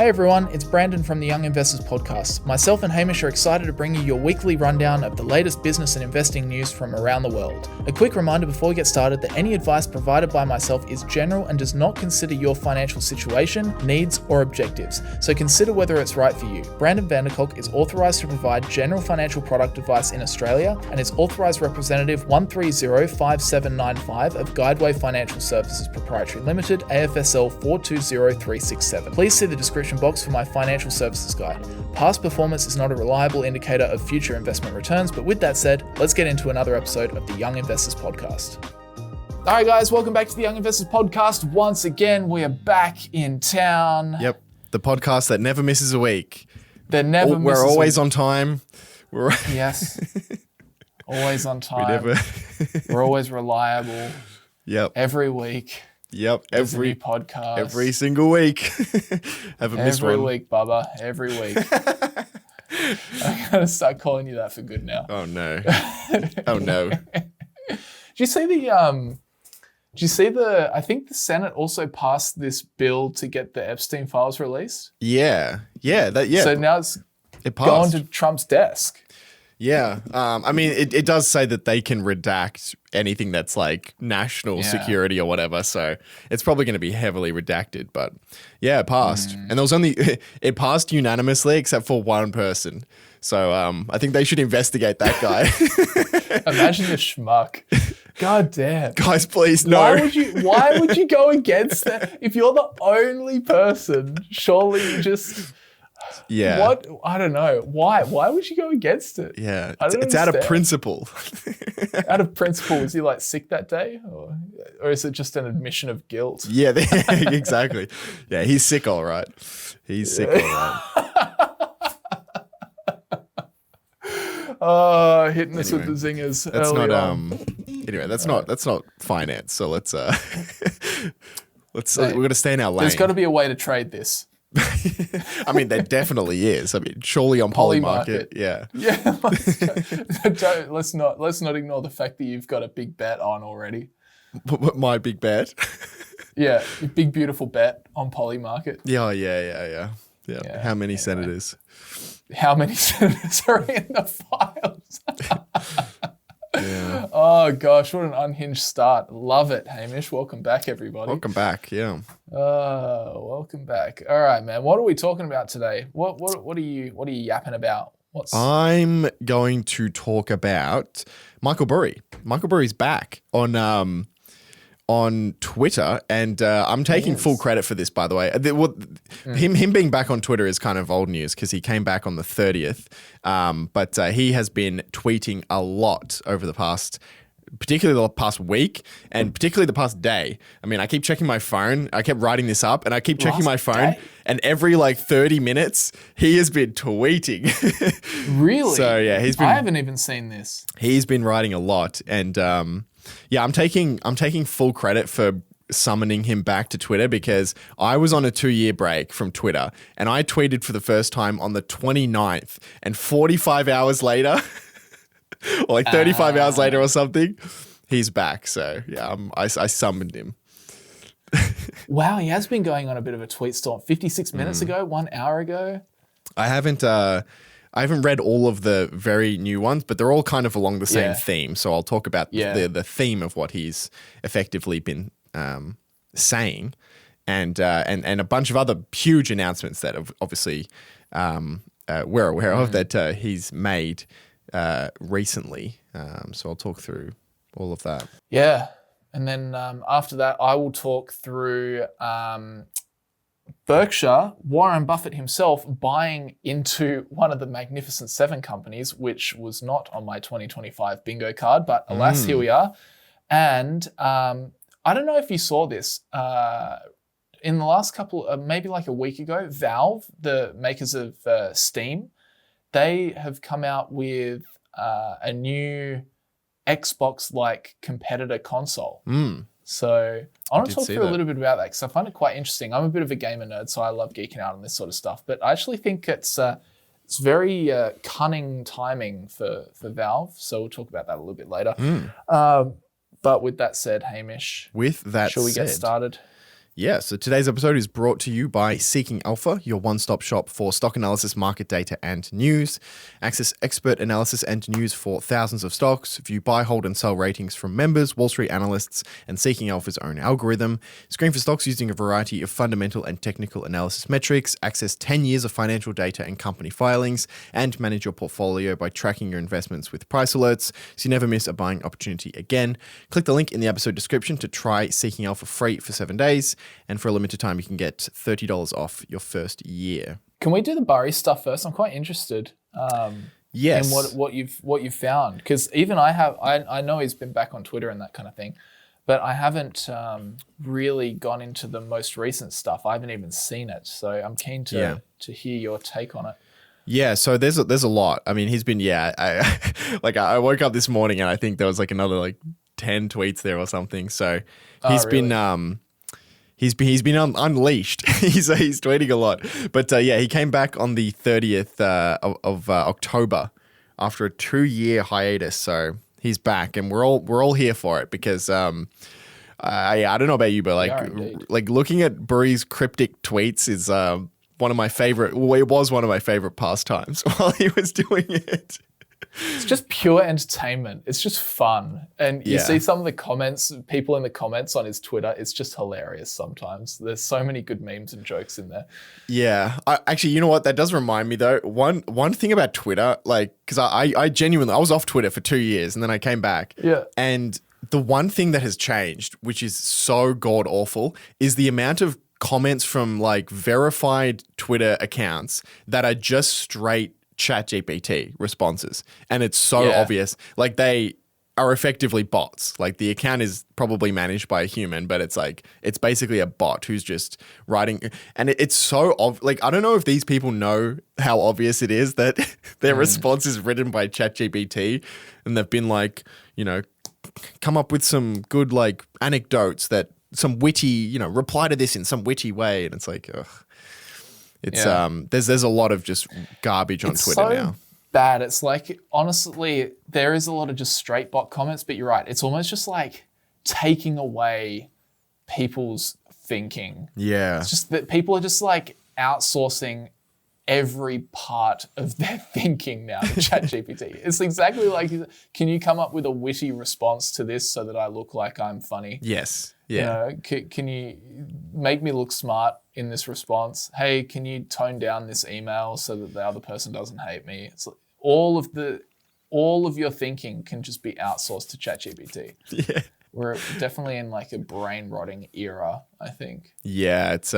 Hey everyone, it's Brandon from the Young Investors Podcast. Myself and Hamish are excited to bring you your weekly rundown of the latest business and investing news from around the world. A quick reminder before we get started that any advice provided by myself is general and does not consider your financial situation, needs, or objectives, so consider whether it's right for you. Brandon Kolk is authorised to provide general financial product advice in Australia and is authorised representative 1305795 of Guideway Financial Services Proprietary Limited, AFSL 420367. Please see the description box for my financial services guide. Past performance is not a reliable indicator of future investment returns, but with that said, let's get into another episode of the Young Investors Podcast. All right, guys, welcome back to the Young Investors Podcast. Once again, we are back in town. Yep, the podcast that never misses a week. We're always on time. Yes, always on time. We're always reliable. Yep. Every week. Yep, every podcast. Every single week. Haven't missed one. Every week, Bubba. Every week. I'm going to start calling you that for good now. Oh, no. Oh, no. Did you see I think the Senate also passed this bill to get the Epstein files released? Yeah. So now it's gone to Trump's desk. Yeah. I mean, it does say that they can redact anything that's like national security or whatever. So it's probably going to be heavily redacted. But yeah, it passed. And there was it passed unanimously except for one person. So I think they should investigate that guy. Imagine the schmuck. God damn. Guys, please, no. Why would you go against that? If you're the only person, surely you just... Yeah. What? I don't know. Why? Why would you go against it? Yeah. It's out of principle. Out of principle. Was he like sick that day? Or is it just an admission of guilt? Yeah, exactly. Yeah, he's sick, all right. He's sick, all right. Hitting us with the zingers. That's not anyway, that's not finance. So let's we're gonna stay in our lane. There's gotta be a way to trade this. I mean, there definitely is. I mean, surely on Polymarket. Yeah. Yeah. Let's not ignore the fact that you've got a big bet on already. My big bet? Yeah, your big beautiful bet on Polymarket. Yeah. How many senators? How many senators are in the files? Yeah. Oh gosh, what an unhinged start. Love it, Hamish. Welcome back, everybody. Welcome back, yeah. Welcome back. All right, man. What are we talking about today? What are you yapping about? I'm going to talk about Michael Burry. Michael Burry's back on Twitter, and I'm taking full credit for this, by the way. Him being back on Twitter is kind of old news because he came back on the 30th, but he has been tweeting a lot over the past, particularly the past week, and particularly the past day. I mean, I keep checking my phone. I kept writing this up, and I keep checking my phone, and every 30 minutes, he has been tweeting. Really? So yeah, I haven't even seen this. He's been writing a lot, and yeah, I'm taking full credit for summoning him back to Twitter because I was on a 2-year break from Twitter and I tweeted for the first time on the 29th, and 45 hours later, or 35 hours later or something, he's back. So yeah, I summoned him. Wow, he has been going on a bit of a tweet storm. 56 minutes ago, 1 hour ago. I haven't read all of the very new ones, but they're all kind of along the same theme. So I'll talk about the theme of what he's effectively been saying, and a bunch of other huge announcements that have obviously we're aware of that he's made recently. So I'll talk through all of that. Yeah, and then after that, I will talk through Berkshire, Warren Buffett himself, buying into one of the Magnificent Seven companies, which was not on my 2025 bingo card, but alas, here we are. And I don't know if you saw this. In the last couple, maybe like a week ago, Valve, the makers of Steam, they have come out with a new Xbox-like competitor console. So I want to talk through a little bit about that because I find it quite interesting. I'm a bit of a gamer nerd, so I love geeking out on this sort of stuff. But I actually think it's very cunning timing for Valve. So we'll talk about that a little bit later. But with that said, Hamish, shall we get started? Yeah, so today's episode is brought to you by Seeking Alpha, your one-stop shop for stock analysis, market data, and news. Access expert analysis and news for thousands of stocks. View buy, hold, and sell ratings from members, Wall Street analysts, and Seeking Alpha's own algorithm. Screen for stocks using a variety of fundamental and technical analysis metrics. Access 10 years of financial data and company filings, and manage your portfolio by tracking your investments with price alerts, so you never miss a buying opportunity again. Click the link in the episode description to try Seeking Alpha free for 7 days. And for a limited time, you can get $30 off your first year. Can we do the Burry stuff first? I'm quite interested Yes. in what you've found. Because even I know he's been back on Twitter and that kind of thing, but I haven't really gone into the most recent stuff. I haven't even seen it. So I'm keen to hear your take on it. Yeah, so there's a lot. I mean, he's been, I woke up this morning and I think there was like another 10 tweets there or something. So he's been... He's been unleashed. he's tweeting a lot. But he came back on the 30th of October after a 2-year hiatus. So he's back, and we're all here for it because I don't know about you, but like looking at Burry's cryptic tweets is one of my favorite. Well, it was one of my favorite pastimes while he was doing it. It's just pure entertainment. It's just fun. And you see some of the comments, people in the comments on his Twitter, it's just hilarious sometimes. There's so many good memes and jokes in there. Yeah. Actually, you know what? That does remind me though. One thing about Twitter, because I genuinely, I was off Twitter for 2 years and then I came back. Yeah. And the one thing that has changed, which is so god awful, is the amount of comments from verified Twitter accounts that are just straight ChatGPT responses, and it's so obvious. They are effectively bots. The account is probably managed by a human, but it's basically a bot who's just writing. And it's so I don't know if these people know how obvious it is that their response is written by ChatGPT, and they've been come up with some good anecdotes that some witty reply to this in some witty way, and it's ugh. It's there's a lot of just garbage on Twitter now. Bad. It's honestly, there is a lot of just straight bot comments, but you're right. It's almost just taking away people's thinking. Yeah. It's just that people are just outsourcing every part of their thinking now to ChatGPT. It's exactly can you come up with a witty response to this so that I look like I'm funny? Yes. Yeah. Can you make me look smart in this response? Hey, can you tone down this email so that the other person doesn't hate me? It's all of your thinking can just be outsourced to ChatGPT. Yeah. We're definitely in a brain rotting era, I think. Yeah, it's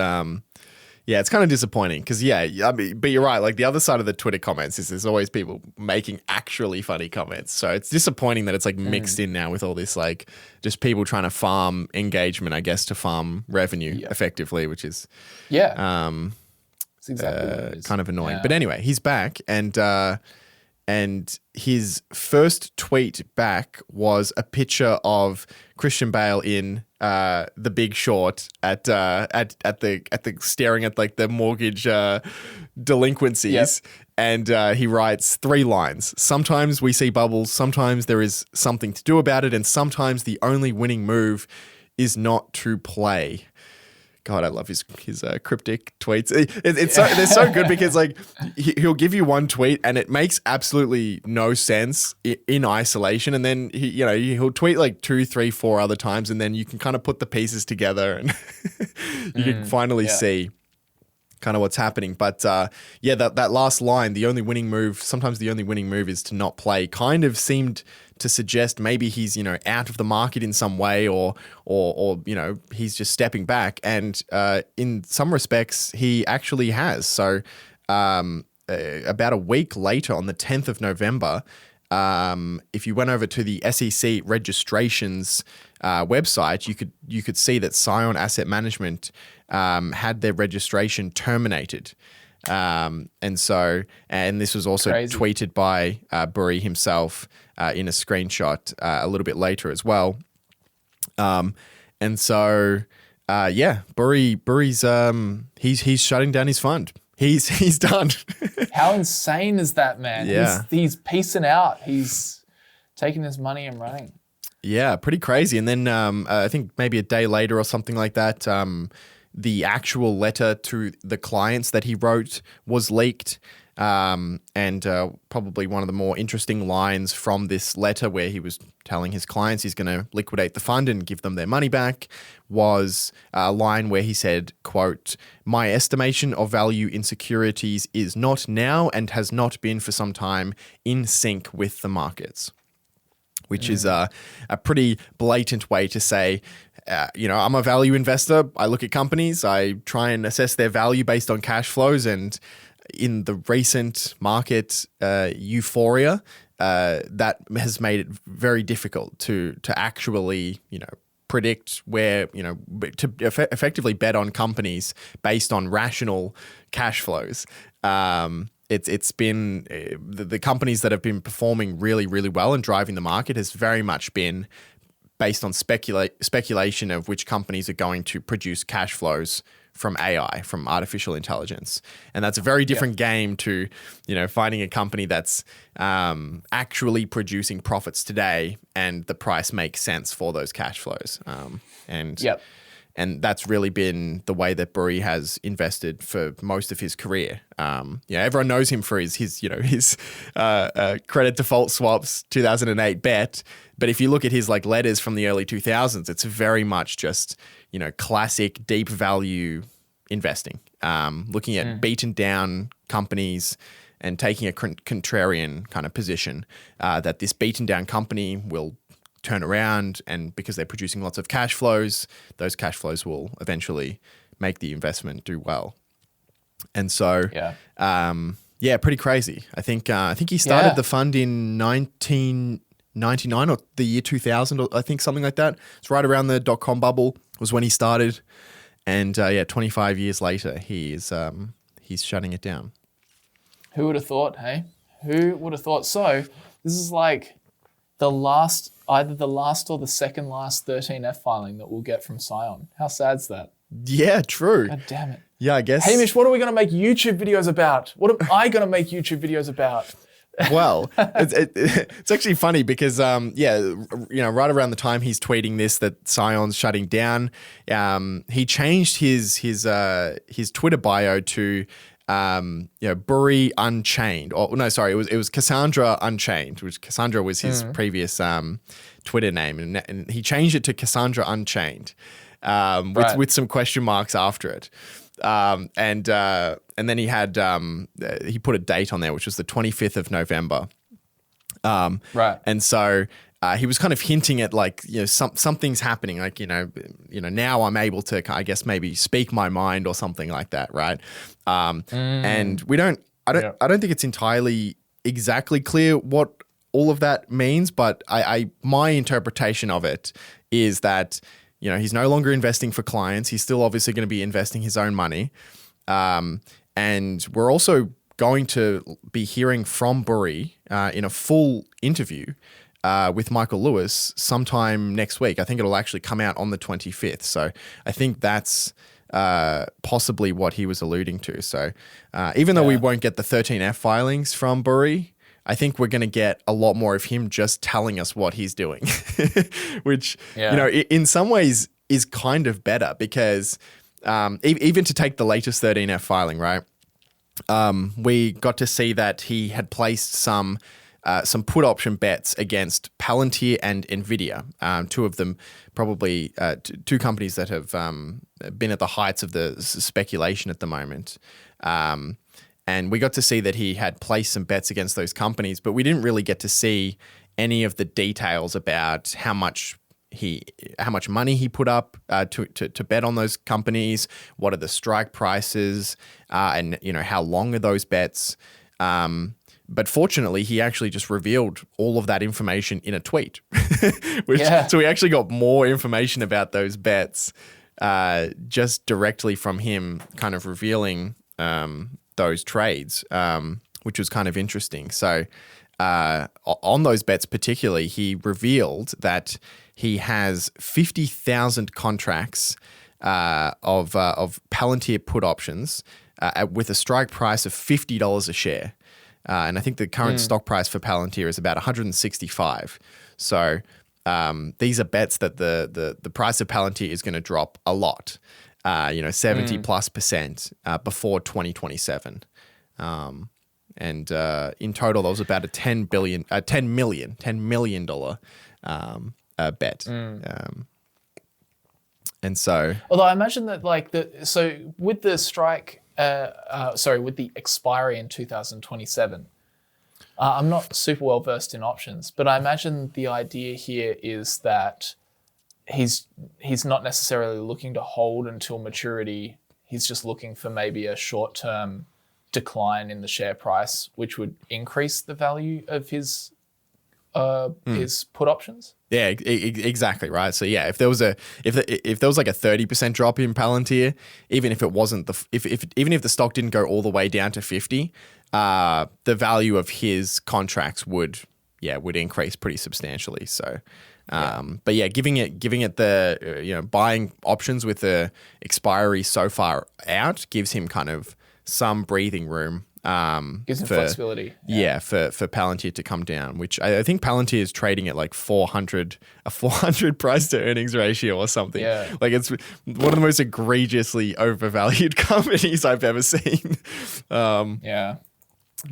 it's kind of disappointing because but you're right. The other side of the Twitter comments is there's always people making actually funny comments. So it's disappointing that it's mixed in now with all this just people trying to farm engagement, I guess, to farm revenue effectively, which is it's exactly what it is. Kind of annoying. Yeah. But anyway, he's back, and his first tweet back was a picture of Christian Bale in The Big Short at the staring at the mortgage delinquencies. Yep. And he writes 3 lines. Sometimes we see bubbles. Sometimes there is something to do about it. And sometimes the only winning move is not to play. God, I love his cryptic tweets. They're so good because he'll give you one tweet and it makes absolutely no sense in isolation, and then he'll tweet 2, 3, 4 other times, and then you can kind of put the pieces together and you can finally see kind of what's happening. But that last line, the only winning move, sometimes the only winning move is to not play, kind of seemed to suggest maybe he's out of the market in some way, or he's just stepping back. And in some respects, he actually has. So about a week later, on the 10th of November, if you went over to the SEC registrations website, you could see that Scion Asset Management had their registration terminated. And this was also tweeted by Burry himself in a screenshot a little bit later as well. Burry's he's shutting down his fund. He's done. How insane is that, man? Yeah. He's peacing out. He's taking his money and running. Yeah, pretty crazy. And then I think maybe a day later or something like that, the actual letter to the clients that he wrote was leaked. And probably one of the more interesting lines from this letter, where he was telling his clients he's going to liquidate the fund and give them their money back, was a line where he said, quote, "My estimation of value in securities is not now and has not been for some time in sync with the markets," which is a pretty blatant way to say, I'm a value investor. I look at companies. I try and assess their value based on cash flows. And in the recent market euphoria, that has made it very difficult to actually, predict where, to effectively bet on companies based on rational cash flows. It's been the companies that have been performing really, really well and driving the market has very much been based on speculation of which companies are going to produce cash flows from AI, from artificial intelligence. And that's a very different game to, finding a company that's actually producing profits today and the price makes sense for those cash flows. And that's really been the way that Burry has invested for most of his career. Everyone knows him for his credit default swaps 2008 bet. But if you look at his letters from the early 2000s, it's very much just classic deep value investing, looking at beaten down companies and taking a contrarian kind of position that this beaten down company will turn around, and because they're producing lots of cash flows, those cash flows will eventually make the investment do well. And so, pretty crazy. I think he started the fund in 1999 or the year 2000, or I think something like that. It's right around the .com bubble was when he started, and 25 years later, he's shutting it down. Who would have thought? Hey, who would have thought? So this is like either the last or the second last 13F filing that we'll get from Scion. How sad's that? Yeah, true. God damn it. Yeah, I guess. Hamish, what are we going to make YouTube videos about? What am I going to make YouTube videos about? Well, it's actually funny because, right around the time he's tweeting this, that Scion's shutting down, he changed his Twitter bio to, Burry Unchained. Or no, sorry, it was Cassandra Unchained, which Cassandra was his previous Twitter name, and he changed it to Cassandra Unchained, with some question marks after it. And then he had he put a date on there, which was the 25th of November. And so he was kind of hinting at something's happening, now I'm able to, I guess, maybe speak my mind or something like that, right? And I don't think it's entirely exactly clear what all of that means, but my interpretation of it is that he's no longer investing for clients. He's still obviously going to be investing his own money. And we're also going to be hearing from Burry in a full interview with Michael Lewis sometime next week. I think it'll actually come out on the 25th. So I think that's possibly what he was alluding to. So even though we won't get the 13F filings from Burry, I think we're going to get a lot more of him just telling us what he's doing, which, in some ways is kind of better because even to take the latest 13F filing, right? We got to see that he had placed some put option bets against Palantir and NVIDIA, two of them probably two companies that have been at the heights of the speculation at the moment. And we got to see that he had placed some bets against those companies, but we didn't really get to see any of the details about how much money he put up to bet on those companies, what are the strike prices, and how long are those bets. But fortunately, he actually just revealed all of that information in a tweet, so we actually got more information about those bets just directly from him, kind of revealing those trades, which was kind of interesting. So on those bets particularly, he revealed that he has 50,000 contracts of Palantir put options with a strike price of $50 a share. And I think the current stock price for Palantir is about $165. So these are bets that the price of Palantir is going to drop a lot, 70+% before 2027. And in total, there was about a $10 million bet. And so, although I imagine that with the strike, with the expiry in 2027, I'm not super well versed in options, but I imagine the idea here is that he's not necessarily looking to hold until maturity. He's just looking for maybe a short-term decline in the share price, which would increase the value of his put options. Yeah, exactly right. So yeah, if there was like a 30% drop in Palantir, even if it wasn't even if the stock didn't go all the way down to 50, the value of his contracts would increase pretty substantially. So, but yeah, giving it the buying options with the expiry so far out gives him kind of some breathing room. Gives him flexibility. Yeah, for Palantir to come down, which I think Palantir is trading at like 400 price to earnings ratio or something. Yeah. Like it's one of the most egregiously overvalued companies I've ever seen.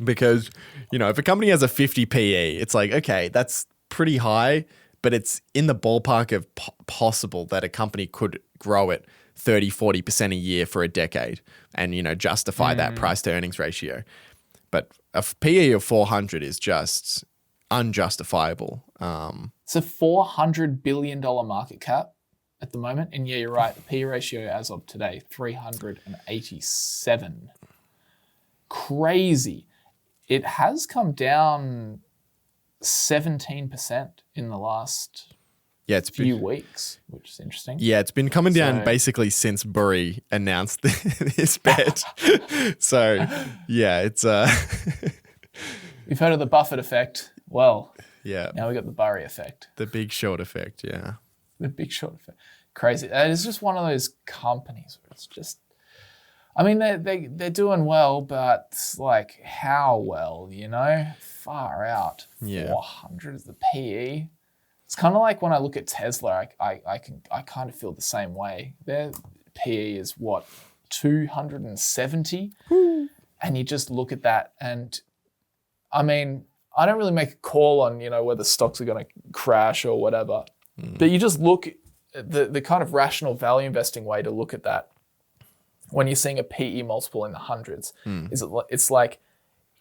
Because, if a company has a 50 PE, it's like, okay, that's pretty high, but it's in the ballpark of possible that a company could grow it 30, 40% a year for a decade and, justify that price to earnings ratio. But a PE of 400 is just unjustifiable. It's a $400 billion market cap at the moment. And yeah, you're right. The PE ratio as of today, 387. Crazy. It has come down 17% in the last few weeks, which is interesting. Yeah, it's been coming down basically since Burry announced this bet. So, yeah, it's... You've heard of the Buffett effect. Well, yeah. Now we got the Burry effect. The Big Short effect, yeah. The Big Short effect. Crazy. It's just one of those companies where it's just... I mean, they're doing well, but it's like, how well, Far out. Yeah. 400 is the PE. It's kind of like when I look at Tesla, I kind of feel the same way. Their PE is 270, and you just look at that, and I mean, I don't really make a call on whether stocks are going to crash or whatever, but you just look at the kind of rational value investing way to look at that. When you're seeing a PE multiple in the hundreds, it's like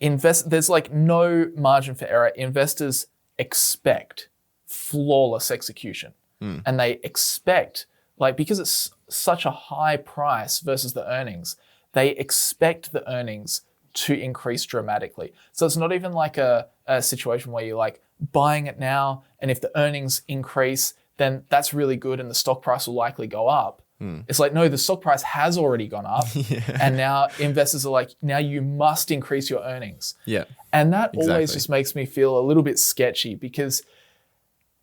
there's like no margin for error. Investors expect flawless execution. And they expect, because it's such a high price versus the earnings, they expect the earnings to increase dramatically. So it's not even like a situation where you're like buying it now, and if the earnings increase, then that's really good and the stock price will likely go up. It's like, no, the stock price has already gone up, and now investors are like, now you must increase your earnings. Yeah. And that always just makes me feel a little bit sketchy, because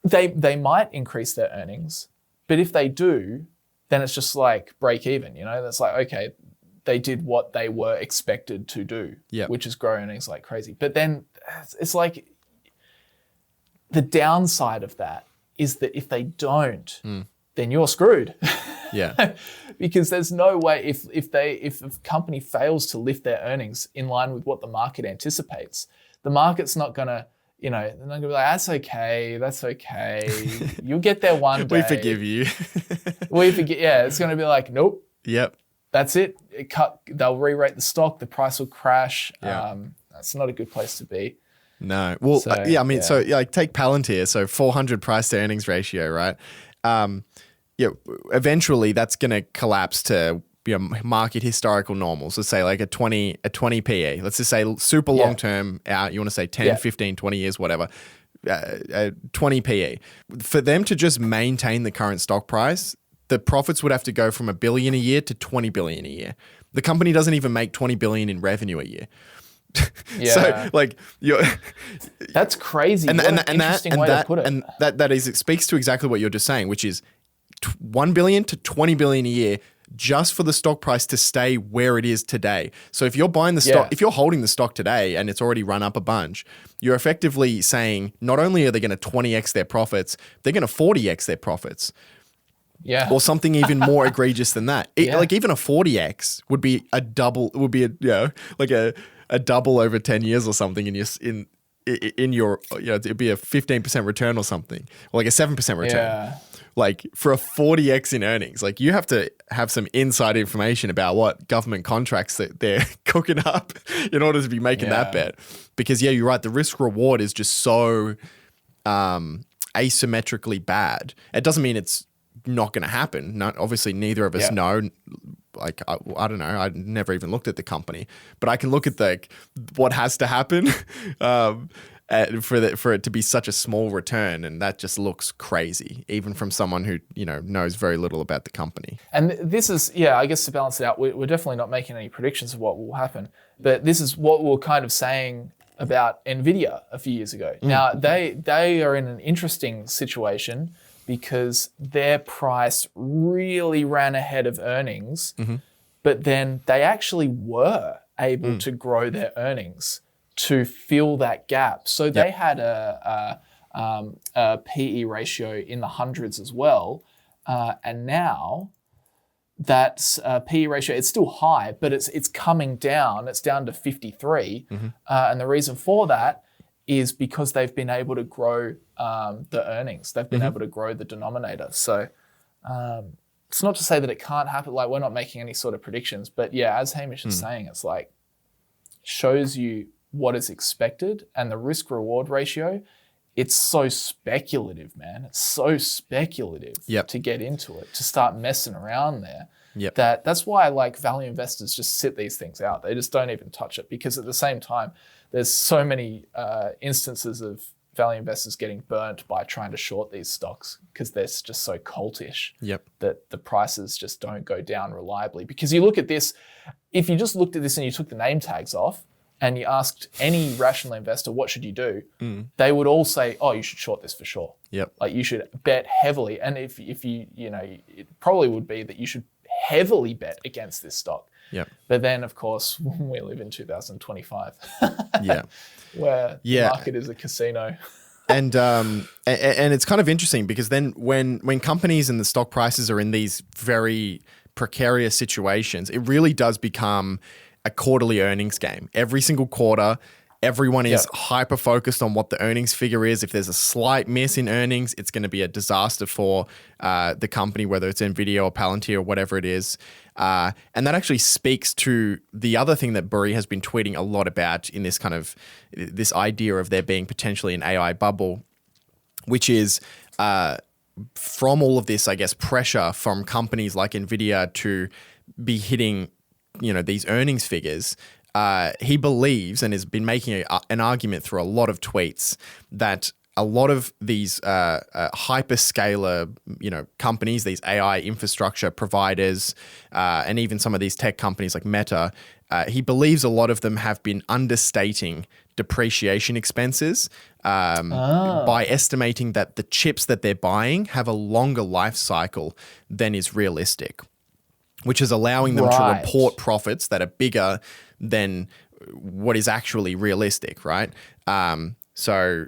they might increase their earnings, but if they do, then it's just like break even, That's like, okay, they did what they were expected to do, which is grow earnings like crazy. But then it's like the downside of that is that if they don't, then you're screwed. Yeah. Because there's no way if a company fails to lift their earnings in line with what the market anticipates, the market's not gonna, they're not gonna be like, that's okay. You'll get there one day. We forgive you. Yeah, it's gonna be like, nope. Yep. That's it. They'll re-rate the stock. The price will crash. Yeah. That's not a good place to be. No. Well, so take Palantir. So 400 price to earnings ratio, right? Eventually that's going to collapse to market historical normals. Let's say like a 20 PE. Let's just say super long term out. You want to say 10, 15, 20 years, whatever. 20 PE. For them to just maintain the current stock price, the profits would have to go from $1 billion a year to $20 billion a year. The company doesn't even make $20 billion in revenue a year. So that's crazy. And that speaks to exactly what you're just saying, which is $1 billion to $20 billion a year just for the stock price to stay where it is today. So if you're buying the stock, if you're holding the stock today and it's already run up a bunch, you're effectively saying not only are they going to 20x their profits, they're going to 40x their profits. Yeah. Or something even more egregious than that. Like even a 40x would be a double, like a double over 10 years or something in your it'd be a 15% return or something, or like a 7% return. Yeah. Like for a 40x in earnings, like you have to have some inside information about what government contracts that they're cooking up in order to be making that bet. Because you're right, the risk reward is just so asymmetrically bad. It doesn't mean it's not going to happen. Obviously, neither of us know. Like I don't know. I never even looked at the company, but I can look at what has to happen for it to be such a small return, and that just looks crazy, even from someone who knows very little about the company. And this is I guess to balance it out, we're definitely not making any predictions of what will happen, but this is what we're kind of saying about Nvidia a few years ago. Now they are in an interesting situation, because their price really ran ahead of earnings, but then they actually were able to grow their earnings to fill that gap. So they had a PE ratio in the hundreds as well, and now that PE ratio, it's still high, but it's coming down. It's down to 53, and the reason for that is because they've been able to grow the earnings. They've been able to grow the denominator. So it's not to say that it can't happen. Like, we're not making any sort of predictions, but as Hamish is saying, it's like shows you what is expected, and the risk reward ratio, it's so speculative, man. It's so speculative to get into it, to start messing around there. That's why value investors just sit these things out. They just don't even touch it, because at the same time, there's so many instances of value investors getting burnt by trying to short these stocks because they're just so cultish that the prices just don't go down reliably. Because you look at this, if you just looked at this and you took the name tags off and you asked any rational investor, what should you do? They would all say, oh, you should short this for sure. Like, you should bet heavily. And if you it probably would be that you should heavily bet against this stock. But then, of course, we live in 2025. Where the market is a casino. And it's kind of interesting, because then when companies and the stock prices are in these very precarious situations, it really does become a quarterly earnings game. Every single quarter, everyone is hyper focused on what the earnings figure is. If there's a slight miss in earnings, it's going to be a disaster for the company, whether it's Nvidia or Palantir or whatever it is. And that actually speaks to the other thing that Burry has been tweeting a lot about in this idea of there being potentially an AI bubble, which is from all of this, I guess, pressure from companies like Nvidia to be hitting, these earnings figures. He believes, and has been making an argument through a lot of tweets, that a lot of these hyperscaler, companies, these AI infrastructure providers, and even some of these tech companies like Meta, he believes a lot of them have been understating depreciation expenses by estimating that the chips that they're buying have a longer life cycle than is realistic, which is allowing them to report profits that are bigger than what is actually realistic, right? So,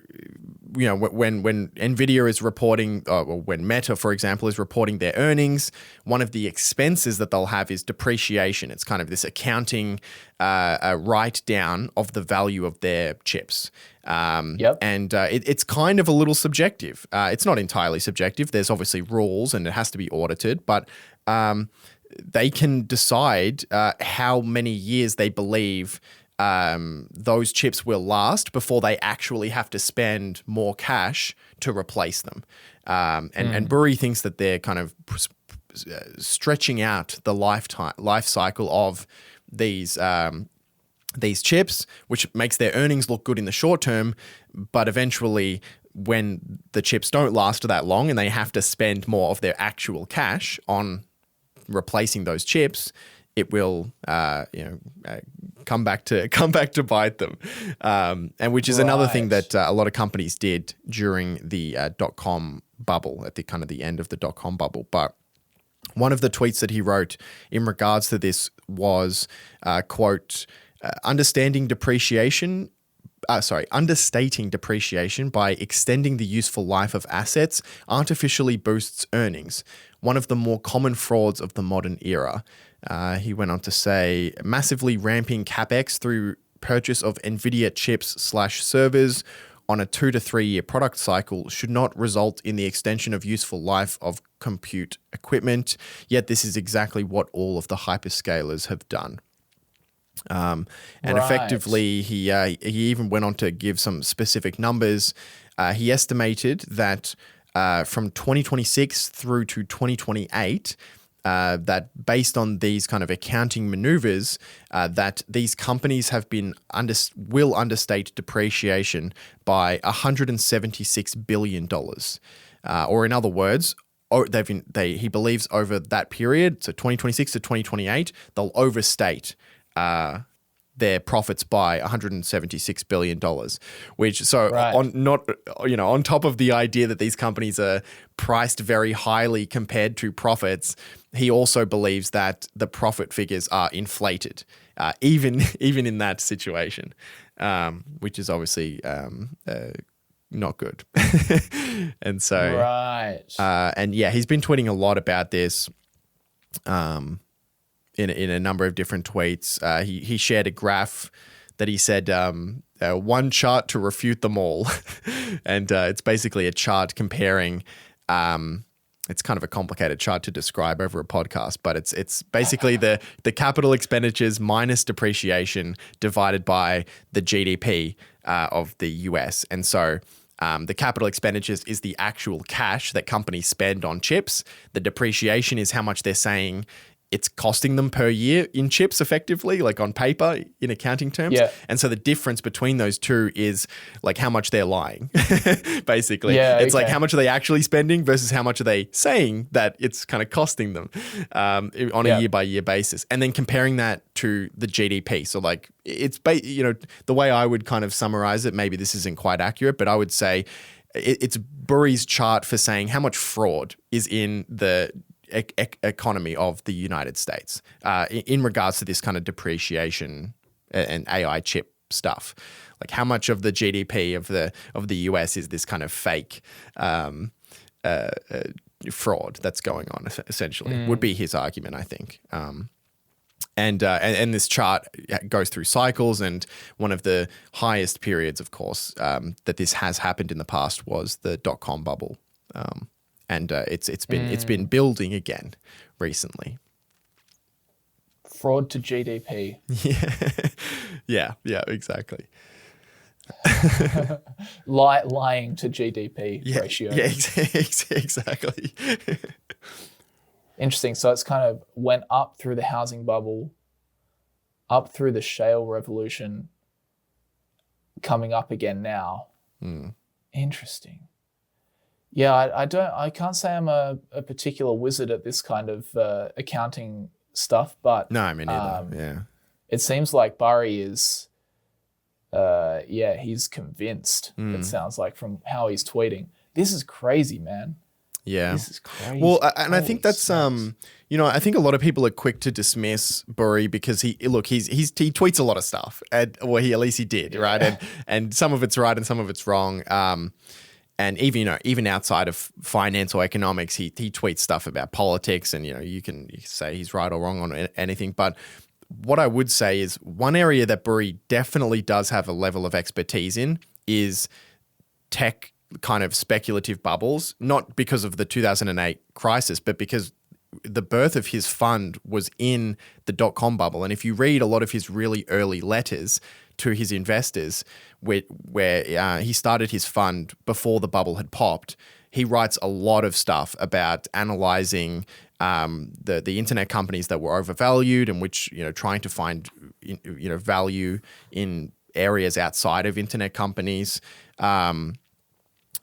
when Nvidia is reporting, or when Meta, for example, is reporting their earnings, one of the expenses that they'll have is depreciation. It's kind of this accounting write down of the value of their chips. And it's kind of a little subjective. It's not entirely subjective. There's obviously rules, and it has to be audited, but they can decide how many years they believe those chips will last before they actually have to spend more cash to replace them. And Burry thinks that they're kind of stretching out the life cycle of these chips, which makes their earnings look good in the short term, but eventually, when the chips don't last that long and they have to spend more of their actual cash on replacing those chips, it will come back to bite them, and which is another thing that a lot of companies did during the .com bubble, at the kind of the end of the .com bubble. But One of the tweets that he wrote in regards to this was, quote, understating depreciation by extending the useful life of assets artificially boosts earnings, one of the more common frauds of the modern era. He went on to say, massively ramping capex through purchase of NVIDIA chips/servers on a 2 to 3 year product cycle should not result in the extension of useful life of compute equipment, yet this is exactly what all of the hyperscalers have done. And effectively, he even went on to give some specific numbers. He estimated that from 2026 through to 2028, that based on these kind of accounting maneuvers, that these companies have been will understate depreciation by $176 billion. Or in other words, he believes over that period, so 2026 to 2028, they'll overstate their profits by $176 billion, which on top of the idea that these companies are priced very highly compared to profits, he also believes that the profit figures are inflated, even in that situation, which is obviously not good. And so, and yeah, he's been tweeting a lot about this. In a number of different tweets. He shared a graph that he said, one chart to refute them all. And it's basically a chart comparing, it's kind of a complicated chart to describe over a podcast, but it's basically the capital expenditures minus depreciation divided by the GDP of the US. And so the capital expenditures is the actual cash that companies spend on chips. The depreciation is how much they're saying it's costing them per year in chips, effectively, like on paper in accounting terms. Yeah. And so the difference between those two is like how much they're lying, basically. Yeah, it's like how much are they actually spending versus how much are they saying that it's kind of costing them on a year-by-year basis. And then comparing that to the GDP. So like it's, the way I would kind of summarize it, maybe this isn't quite accurate, but I would say it's Burry's chart for saying how much fraud is in the economy of the United States in regards to this kind of depreciation and AI chip stuff. Like how much of the GDP of the US is this kind of fake fraud that's going on, essentially, would be his argument, I think. And this chart goes through cycles, and one of the highest periods, of course, that this has happened in the past was the dot-com bubble. And it's been building again recently. Fraud to GDP. Yeah, exactly. Lying to GDP ratio. Yeah, exactly. Interesting. So it's kind of went up through the housing bubble, up through the shale revolution, coming up again now. Interesting. Yeah, I can't say I'm a particular wizard at this kind of accounting stuff, but no, I mean neither. It seems like Burry is, he's convinced. It sounds like from how he's tweeting. This is crazy, man. Yeah, this is crazy. Well, and I think that's I think a lot of people are quick to dismiss Burry because he tweets a lot of stuff, at least he did, right? And some of it's right and some of it's wrong. And even outside of finance or economics, he tweets stuff about politics, and you can say he's right or wrong on anything. But what I would say is one area that Burry definitely does have a level of expertise in is tech kind of speculative bubbles, not because of the 2008 crisis, but because the birth of his fund was in the dot-com bubble. And if you read a lot of his really early letters to his investors, where he started his fund before the bubble had popped, he writes a lot of stuff about analyzing the internet companies that were overvalued, and which trying to find value in areas outside of internet companies.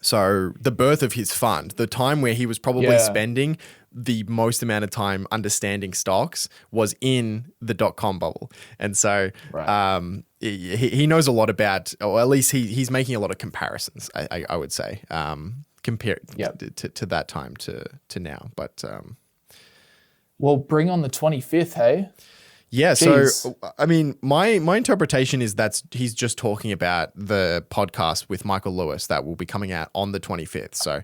So the birth of his fund, the time where he was probably spending the most amount of time understanding stocks, was in the dot-com bubble. And so he knows a lot about, or at least he's making a lot of comparisons, I would say, compared to that time to now. But Well, bring on the 25th, hey? Yeah, Jeez. so I mean, my interpretation is that he's just talking about the podcast with Michael Lewis that will be coming out on the 25th. So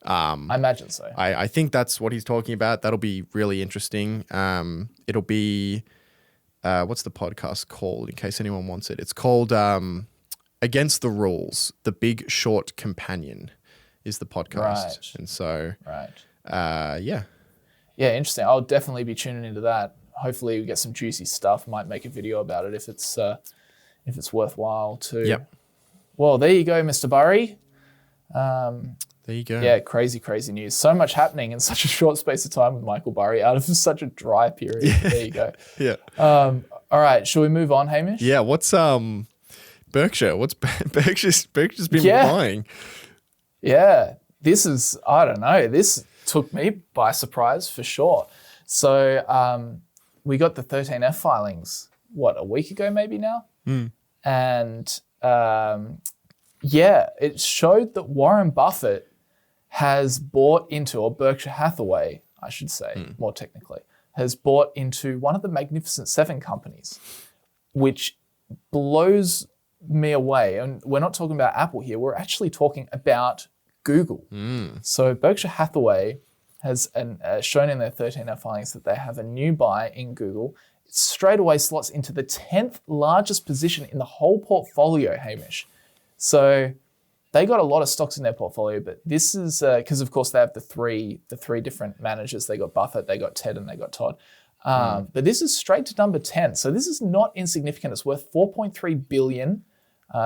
I imagine so. I think that's what he's talking about. That'll be really interesting. It'll be what's the podcast called? In case anyone wants it, it's called Against the Rules: The Big Short Companion is the podcast, Right. and so yeah, interesting. I'll definitely be tuning into that. Hopefully we get some juicy stuff. Might make a video about it if it's worthwhile too. Yep. Well, there you go, Mr. Burry. There you go. Yeah, crazy news. So much happening in such a short space of time with Michael Burry out of such a dry period. Yeah. There you go. Yeah. All right, shall we move on, Hamish? Yeah. What's Berkshire? What's Berkshire's been buying? Yeah. This is, I don't know. This took me by surprise for sure. So we got the 13F filings, a week ago maybe now? And it showed that Warren Buffett has bought into, or Berkshire Hathaway, I should say, more technically, has bought into one of the Magnificent Seven companies, which blows me away. And we're not talking about Apple here. We're actually talking about Google. So Berkshire Hathaway has shown in their 13F filings that they have a new buy in Google. It straight away slots into the 10th largest position in the whole portfolio, Hamish. So they got a lot of stocks in their portfolio, but this is because, of course, they have the three different managers. They got Buffett, they got Ted, and they got Todd. But this is straight to number 10. So this is not insignificant. It's worth $4.3 billion.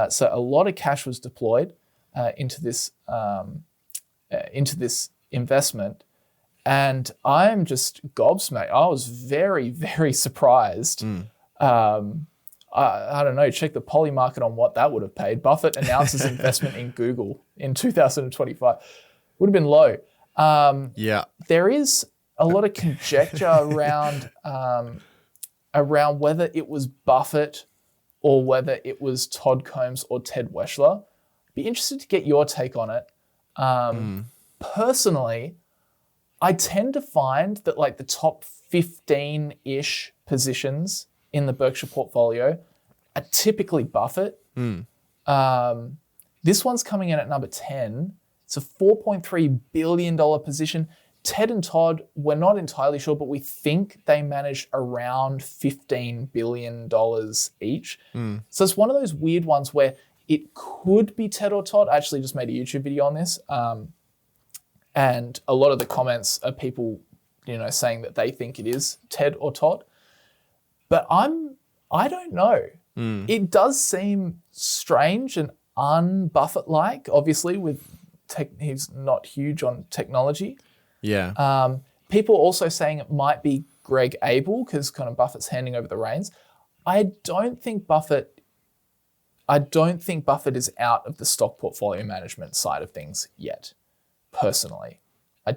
So a lot of cash was deployed into this investment. And I'm just gobsmacked. I was very, very surprised. I don't know, check the poly market on what that would have paid. Buffett announces investment in Google in 2025. Would have been low. There is a lot of conjecture around whether it was Buffett or whether it was Todd Combs or Ted Weschler. Be interested to get your take on it. Personally, I tend to find that like the top 15-ish positions in the Berkshire portfolio are typically Buffett. This one's coming in at number 10. It's a $4.3 billion position. Ted and Todd, we're not entirely sure, but we think they manage around $15 billion each. So it's one of those weird ones where it could be Ted or Todd. I actually just made a YouTube video on this. And a lot of the comments are people, saying that they think it is Ted or Todd. But I don't know. It does seem strange and un-Buffett-like, obviously, he's not huge on technology. Yeah. People also saying it might be Greg Abel because kind of Buffett's handing over the reins. I don't think Buffett is out of the stock portfolio management side of things yet. Personally, I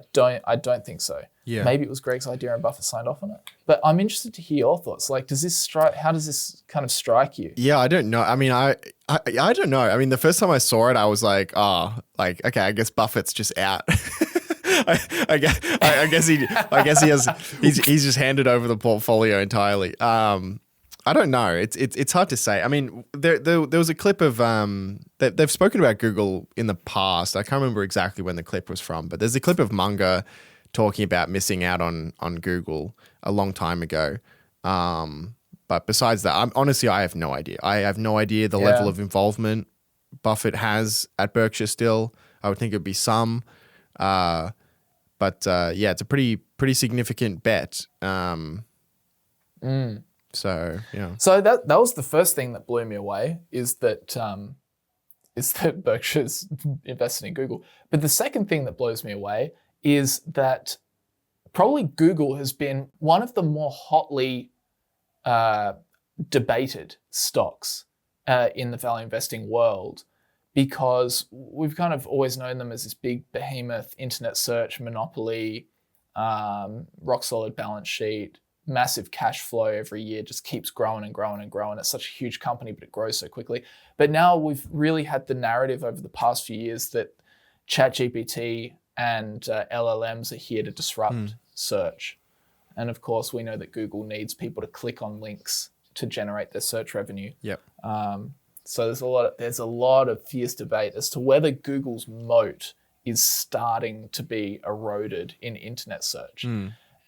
don't think so. Yeah. Maybe it was Greg's idea and Buffett signed off on it. But I'm interested to hear your thoughts. Like, how does this kind of strike you? Yeah, I don't know. I mean, I don't know. I mean, the first time I saw it, I was like, okay, I guess Buffett's just out. I guess he's just handed over the portfolio entirely. I don't know. It's hard to say. I mean, there was a clip of they've spoken about Google in the past. I can't remember exactly when the clip was from, but there's a clip of Munger talking about missing out on Google a long time ago. But besides that, I have no idea. I have no idea the level of involvement Buffett has at Berkshire still. I would think it would be some. But it's a pretty significant bet. So, yeah. So that was the first thing that blew me away is that Berkshire's invested in Google. But the second thing that blows me away is that probably Google has been one of the more hotly debated stocks in the value investing world, because we've kind of always known them as this big behemoth, internet search monopoly, rock solid balance sheet, massive cash flow every year, just keeps growing and growing and growing. It's such a huge company, but it grows so quickly. But now we've really had the narrative over the past few years that ChatGPT and LLMs are here to disrupt search. And of course, we know that Google needs people to click on links to generate their search revenue. Yep. So there's a lot of fierce debate as to whether Google's moat is starting to be eroded in internet search.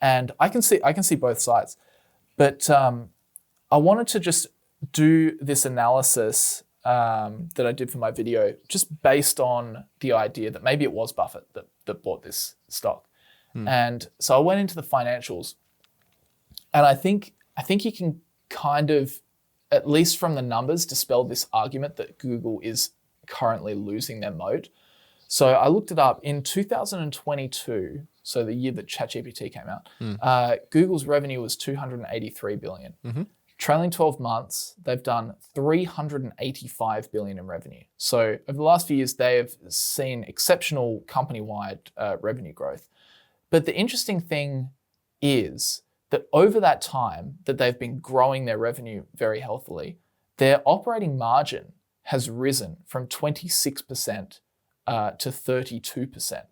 And I can see both sides. But I wanted to just do this analysis that I did for my video, just based on the idea that maybe it was Buffett that bought this stock. And so I went into the financials, and I think you can kind of, at least from the numbers, dispel this argument that Google is currently losing their moat. So I looked it up. In 2022, so the year that ChatGPT came out, Google's revenue was $283 billion. Trailing 12 months, they've done $385 billion in revenue. So over the last few years, they have seen exceptional company-wide revenue growth. But the interesting thing is that over that time that they've been growing their revenue very healthily, their operating margin has risen from 26% to 32%.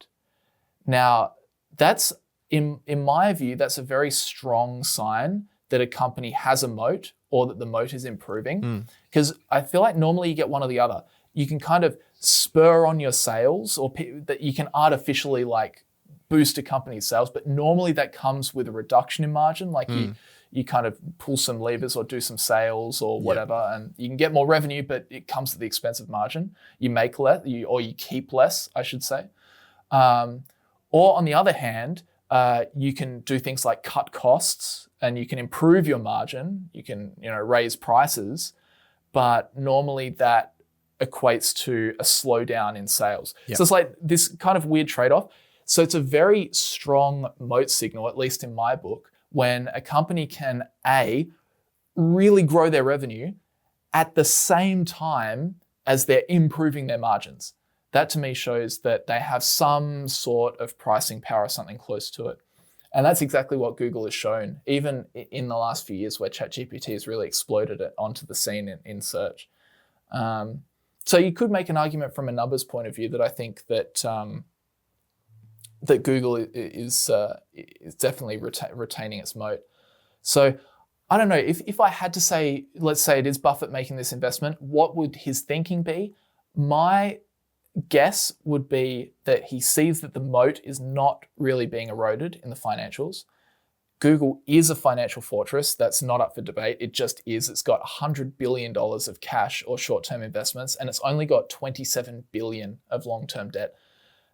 Now, that's, in my view, that's a very strong sign that a company has a moat or that the moat is improving. Because I feel like normally you get one or the other. You can kind of spur on your sales, or that you can artificially like boost a company's sales, but normally that comes with a reduction in margin. Like you kind of pull some levers or do some sales or whatever, and you can get more revenue, but it comes at the expense of margin. You make less, or you keep less, I should say. Or on the other hand, you can do things like cut costs, and you can improve your margin. You can, raise prices, but normally that equates to a slowdown in sales. So it's like this kind of weird trade-off. So it's a very strong moat signal, at least in my book, when a company can really grow their revenue at the same time as they're improving their margins. That to me shows that they have some sort of pricing power, something close to it. And that's exactly what Google has shown, even in the last few years where ChatGPT has really exploded it onto the scene in search. So you could make an argument from a numbers point of view that I think that that Google is definitely retaining its moat. So I don't know, if I had to say, let's say it is Buffett making this investment, what would his thinking be? My guess would be that he sees that the moat is not really being eroded in the financials. Google is a financial fortress. That's not up for debate. It just is. It's got $100 billion of cash or short-term investments, and it's only got $27 billion of long-term debt.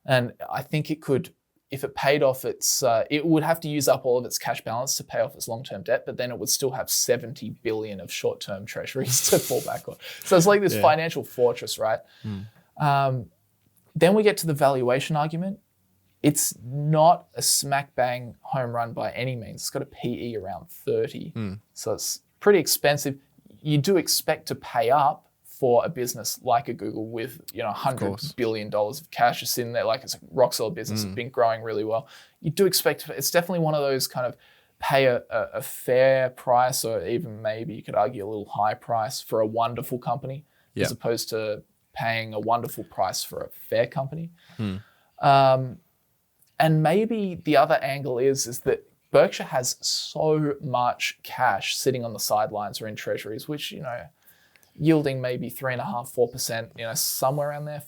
And I think it could, if it paid off it would have to use up all of its cash balance to pay off its long-term debt, but then it would still have $70 billion of short-term treasuries to fall back on. So it's like this financial fortress, right? Then we get to the valuation argument. It's not a smack bang home run by any means. It's got a PE around 30. So it's pretty expensive. You do expect to pay up for a business like a Google with $100 billion of cash just sitting there, like it's a rock solid business. It's been growing really well. You do expect, it's definitely one of those kind of pay a fair price, or even maybe you could argue a little high price for a wonderful company, as opposed to paying a wonderful price for a fair company. And maybe the other angle is that Berkshire has so much cash sitting on the sidelines or in treasuries, which, yielding maybe 3.5%, 4%, somewhere around there.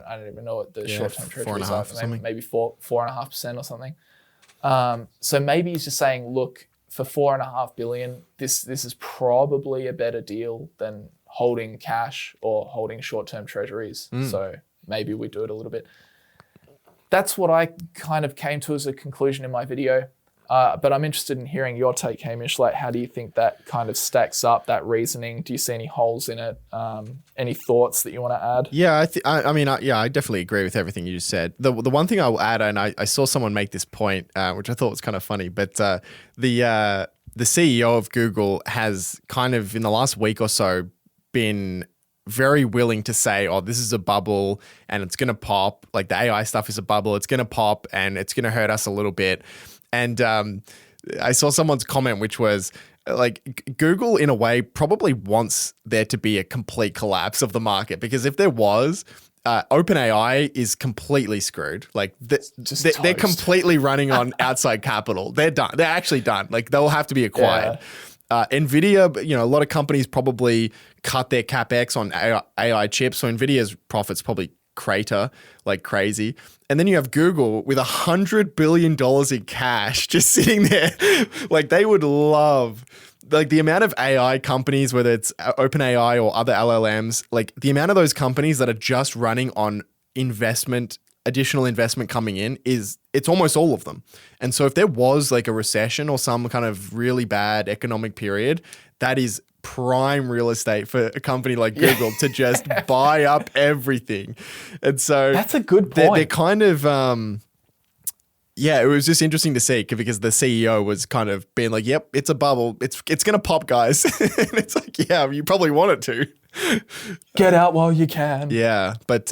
I don't even know what the short-term treasuries are. Maybe 4.5% or something. So maybe he's just saying, look, for $4.5 billion, this is probably a better deal than holding cash or holding short-term treasuries. So maybe we do it a little bit. That's what I kind of came to as a conclusion in my video. But I'm interested in hearing your take, Hamish. Like, how do you think that kind of stacks up, that reasoning? Do you see any holes in it? Any thoughts that you want to add? Yeah, I definitely agree with everything you just said. The one thing I will add, and I saw someone make this point, which I thought was kind of funny, but the CEO of Google has kind of, in the last week or so, been very willing to say, oh, this is a bubble and it's going to pop. Like, the AI stuff is a bubble. It's going to pop and it's going to hurt us a little bit. And I saw someone's comment, which was like, Google in a way probably wants there to be a complete collapse of the market, because if there was, OpenAI is completely screwed. Like they're completely running on outside capital. They're done. They're actually done. Like they'll have to be acquired. Nvidia, a lot of companies probably cut their capex on AI chips, so Nvidia's profits probably crater like crazy. And then you have Google with $100 billion in cash just sitting there. Like they would love, like the amount of AI companies, whether it's OpenAI or other LLMs, like the amount of those companies that are just running on additional investment coming in it's almost all of them. And so if there was like a recession or some kind of really bad economic period, that is prime real estate for a company like Google to just buy up everything. And so that's a good point. They're kind of, it was just interesting to see because the CEO was kind of being like, yep, it's a bubble. It's going to pop, guys. And it's like, yeah, you probably want it to. Get out while you can. Yeah. But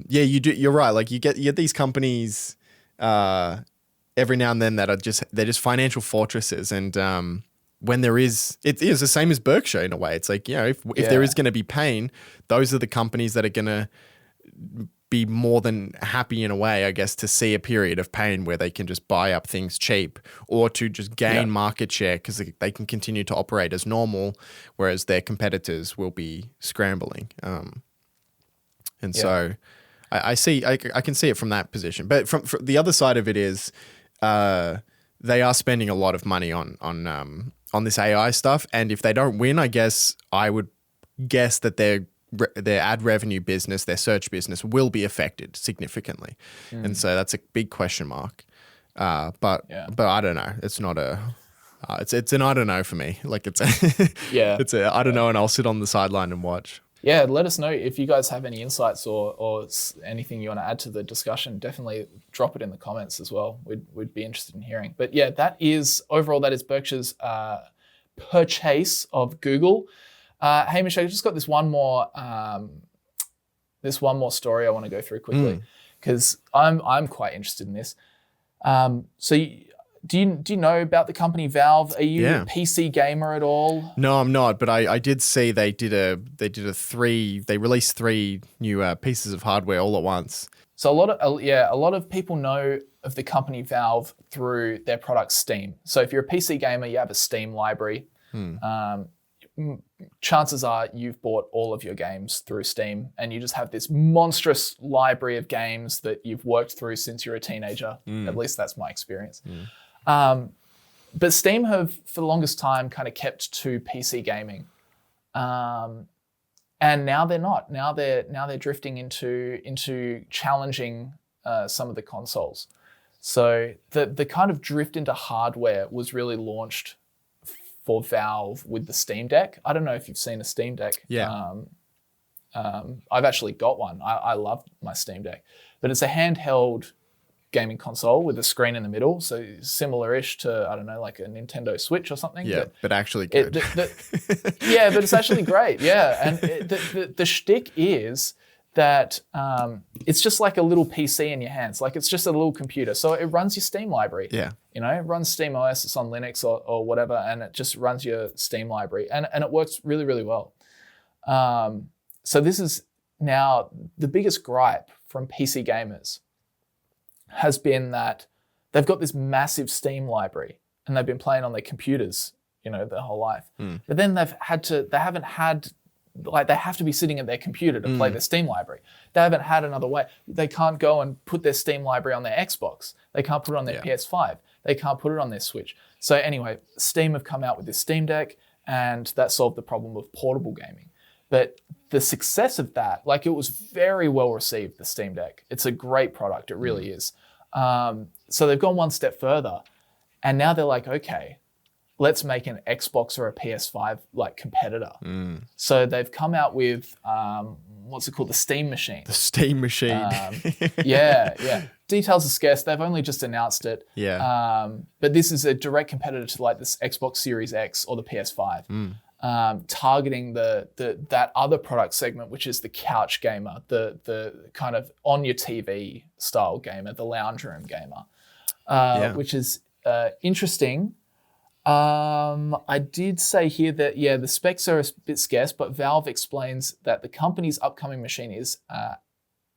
you do. You're right. Like you get these companies every now and then that they're just financial fortresses. And when there is, it is the same as Berkshire in a way. It's like, if there is going to be pain, those are the companies that are going to be more than happy in a way, I guess, to see a period of pain where they can just buy up things cheap or to just gain market share because they can continue to operate as normal, whereas their competitors will be scrambling. So I can see it from that position. But from the other side of it is they are spending a lot of money on this AI stuff. And if they don't win, I guess I would guess that their ad revenue business, their search business will be affected significantly. And so that's a big question mark. But I don't know. It's not it's an I don't know for me. Like it's a I don't know, and I'll sit on the sideline and watch. Yeah, let us know if you guys have any insights or anything you want to add to the discussion. Definitely drop it in the comments as well. We'd be interested in hearing. But yeah, that is Berkshire's purchase of Google. Hamish, I just got this one more story I want to go through quickly because I'm quite interested in this. Do you know about the company Valve? Are you a PC gamer at all? No, I'm not. But I did see they released 3 new pieces of hardware all at once. So a lot of people know of the company Valve through their product Steam. So if you're a PC gamer, you have a Steam library. Chances are you've bought all of your games through Steam and you just have this monstrous library of games that you've worked through since you're a teenager. At least that's my experience. But Steam have, for the longest time, kind of kept to PC gaming. And now they're not. Now they're drifting into challenging some of the consoles. So the kind of drift into hardware was really launched for Valve with the Steam Deck. I don't know if you've seen a Steam Deck. Yeah. I've actually got one. I love my Steam Deck. But it's a handheld gaming console with a screen in the middle. So similar-ish to, I don't know, like a Nintendo Switch or something. Yeah, but actually good. But it's actually great. Yeah. And the shtick is that it's just like a little PC in your hands. Like it's just a little computer. So it runs your Steam library. Yeah. It runs Steam OS, it's on Linux or whatever, and it just runs your Steam library. And it works really, really well. So this is now the biggest gripe from PC gamers has been that they've got this massive Steam library and they've been playing on their computers, their whole life. But then they have to be sitting at their computer to play their Steam library. They haven't had another way. They can't go and put their Steam library on their Xbox. They can't put it on their PS5. They can't put it on their Switch. So anyway, Steam have come out with this Steam Deck and that solved the problem of portable gaming. But the success of that, it was very well received, the Steam Deck. It's a great product, it really is. So they've gone one step further and now they're like, okay, let's make an Xbox or a PS5 competitor. So they've come out with, what's it called? The Steam Machine. The Steam Machine. Yeah. Details are scarce. They've only just announced it. Yeah. But this is a direct competitor to this Xbox Series X or the PS5. Targeting that other product segment, which is the couch gamer, the kind of on your TV style gamer, the lounge room gamer, which is interesting. I did say here that, the specs are a bit scarce, but Valve explains that the company's upcoming machine is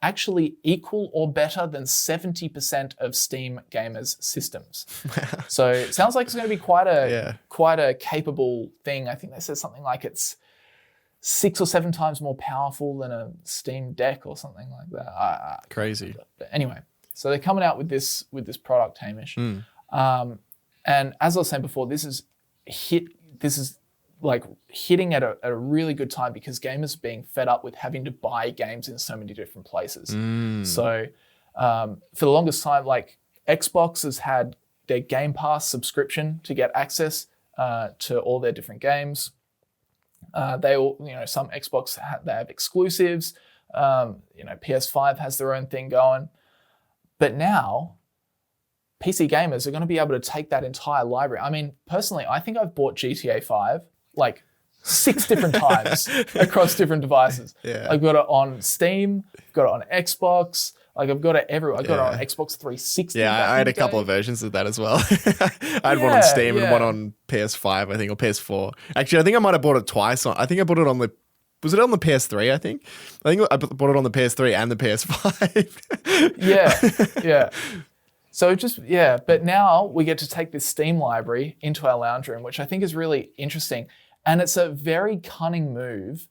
actually equal or better than 70% of Steam gamers' systems. So it sounds like it's going to be quite a capable thing. I think they said something like it's 6 or 7 times more powerful than a Steam Deck or something like that. Crazy. But anyway, so they're coming out with this product, Hamish. And as I was saying before, this is like hitting at a really good time because gamers are being fed up with having to buy games in so many different places. So for the longest time, like Xbox has had their Game Pass subscription to get access to all their different games. They all, some Xbox they have exclusives. PS5 has their own thing going. But now, PC gamers are going to be able to take that entire library. I mean, personally, I think I've bought GTA 5 like 6 different times across different devices. Yeah. I've got it on Steam, got it on Xbox, like I've got it everywhere. I got it on Xbox 360. Yeah, I had a couple of versions of that as well. I had one on Steam and one on PS5, I think, or PS4. Actually, I think I might have bought it twice. I think I bought it on was it on the PS3, I think? I think I bought it on the PS3 and the PS5. Yeah. So but now we get to take this Steam library into our lounge room, which I think is really interesting. And it's a very cunning move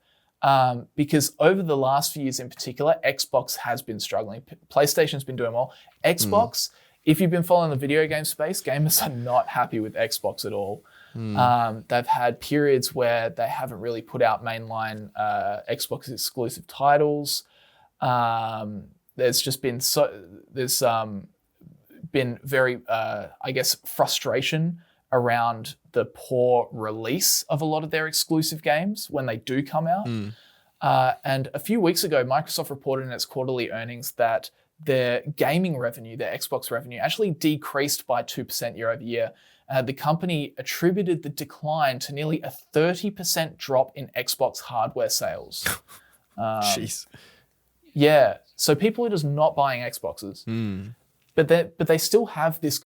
because over the last few years in particular, Xbox has been struggling. PlayStation's been doing well. Xbox, if you've been following the video game space, gamers are not happy with Xbox at all. They've had periods where they haven't really put out mainline Xbox exclusive titles. There's just been been very, frustration around the poor release of a lot of their exclusive games when they do come out. And a few weeks ago, Microsoft reported in its quarterly earnings that their gaming revenue, their Xbox revenue, actually decreased by 2% year over year. The company attributed the decline to nearly a 30% drop in Xbox hardware sales. Jeez. Yeah, so people are just not buying Xboxes. But they still have this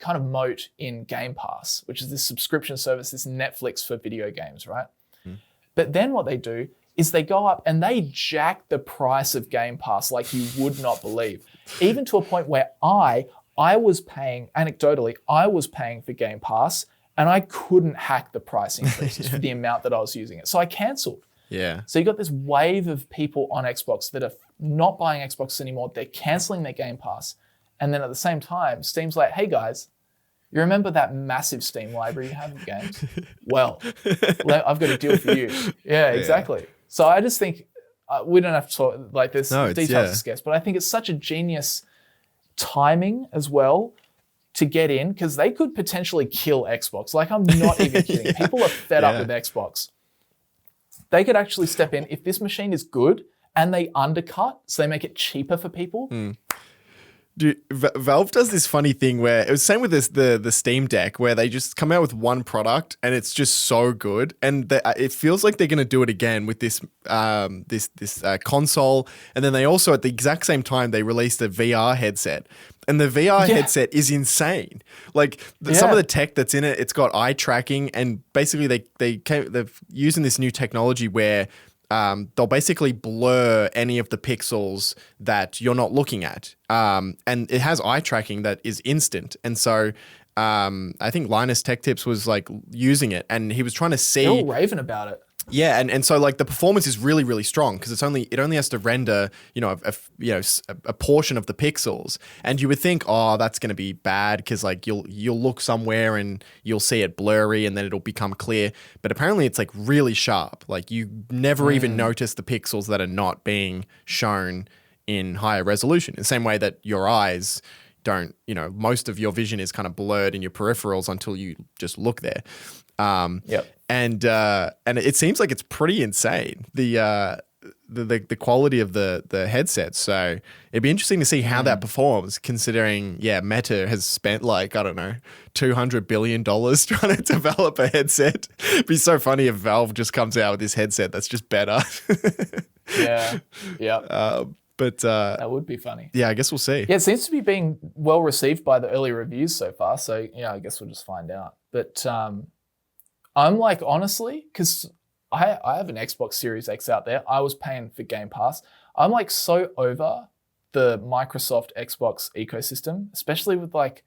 kind of moat in Game Pass, which is this subscription service, this Netflix for video games, right? But then what they do is they go up and they jack the price of Game Pass like you would not believe. Even to a point where I was paying, anecdotally, I was paying for Game Pass and I couldn't hack the price increases for the amount that I was using it. So I cancelled. Yeah. So you got this wave of people on Xbox that are not buying Xbox anymore. They're cancelling their Game Pass. And then at the same time, Steam's like, hey guys, you remember that massive Steam library you have of games? Well, I've got a deal for you. Yeah, exactly. So I just think we don't have to talk like this. Details are scarce, but I think it's such a genius timing as well to get in because they could potentially kill Xbox. Like I'm not even kidding. People are fed up with Xbox. They could actually step in if this machine is good and they undercut, so they make it cheaper for people. Dude, Valve does this funny thing where it was the same with the Steam Deck where they just come out with one product and it's just so good and it feels like they're going to do it again with this console, and then they also at the exact same time they released a VR headset. And the VR headset is insane. Like some of the tech that's in it, it's got eye tracking, and basically they're using this new technology where they'll basically blur any of the pixels that you're not looking at. And it has eye tracking that is instant. And so I think Linus Tech Tips was like using it and he was trying to see. They're all raving about it. Yeah, and so like the performance is really, really strong because it only has to render a portion of the pixels, and you would think, oh, that's going to be bad because like you'll look somewhere and you'll see it blurry and then it'll become clear, but apparently it's like really sharp. Like you never even notice the pixels that are not being shown in higher resolution. In the same way that your eyes don't, most of your vision is kind of blurred in your peripherals until you just look there. And it seems like it's pretty insane, the quality of the headset. So it'd be interesting to see how that performs, considering Meta has spent like, I don't know, $200 billion trying to develop a headset. It'd be so funny if Valve just comes out with this headset that's just better. But that would be funny. Yeah, I guess we'll see. Yeah, it seems to be being well received by the early reviews so far. So I guess we'll just find out. But I'm like, honestly, because I have an Xbox Series X out there. I was paying for Game Pass. I'm like so over the Microsoft Xbox ecosystem, especially with like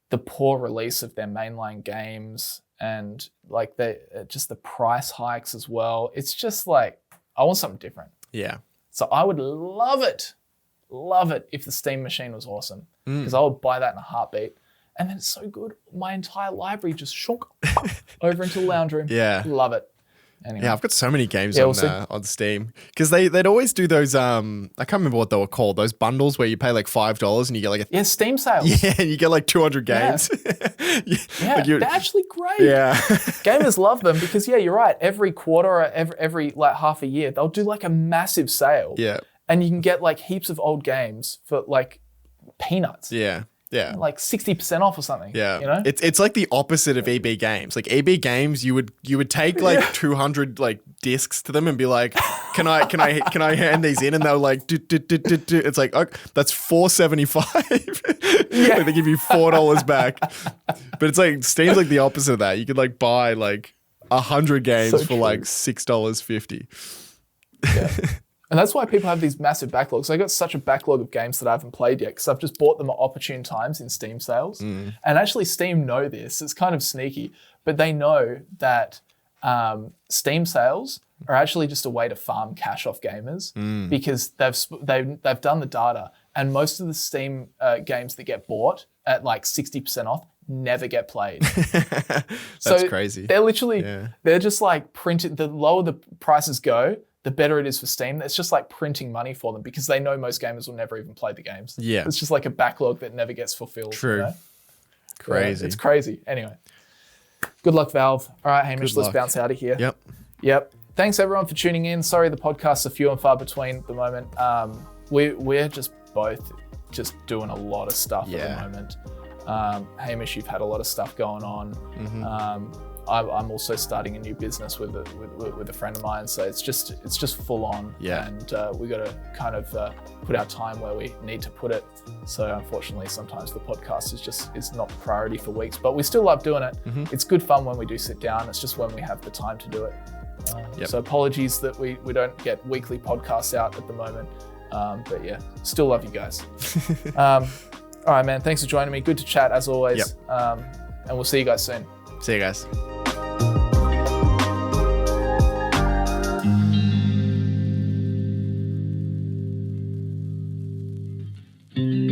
the poor release of their mainline games and like just the price hikes as well. It's just like, I want something different. Yeah. So I would love it if the Steam machine was awesome, because I would buy that in a heartbeat. And then it's so good. My entire library just shook over into the lounge room. Yeah. Love it. Anyway. Yeah, I've got so many games on Steam because they'd always do those. I can't remember what they were called. Those bundles where you pay like $5 and you get like Steam sales. Yeah, and you get like 200 games. Yeah, like they're actually great. Yeah, gamers love them because you're right. Every quarter or every like half a year, they'll do like a massive sale. Yeah, and you can get like heaps of old games for like peanuts. Yeah. Yeah. Like 60% off or something. Yeah. You know? It's like the opposite of EB Games. Like EB Games, you would take like 200 like discs to them and be like, can I hand these in? And they're like, it's like, oh, that's $4.75. Yeah. Like they give you $4 back. But it's like Steam's like the opposite of that. You could like buy like 100 games for like $6.50. Yeah. And that's why people have these massive backlogs. I got such a backlog of games that I haven't played yet because I've just bought them at opportune times in Steam sales. And actually Steam know this. It's kind of sneaky, but they know that Steam sales are actually just a way to farm cash off gamers because they've done the data, and most of the Steam games that get bought at like 60% off never get played. That's crazy. They're literally, they're just like printed, the lower the prices go, the better it is for Steam. It's just like printing money for them because they know most gamers will never even play the games. Yeah. It's just like a backlog that never gets fulfilled. True. You know? Crazy. It's crazy. Anyway, good luck, Valve. All right, Hamish, let's bounce out of here. Yep. Thanks everyone for tuning in. Sorry the podcasts are few and far between at the moment. We're just both just doing a lot of stuff at the moment. Hamish, you've had a lot of stuff going on. I'm also starting a new business with a friend of mine, so it's just full on. Yeah. And we got to kind of put our time where we need to put it. So unfortunately, sometimes the podcast is not priority for weeks, but we still love doing it. It's good fun when we do sit down. It's just when we have the time to do it. So apologies that we don't get weekly podcasts out at the moment, but yeah, still love you guys. All right, man. Thanks for joining me. Good to chat as always. And we'll see you guys soon. See you guys. Mm-hmm.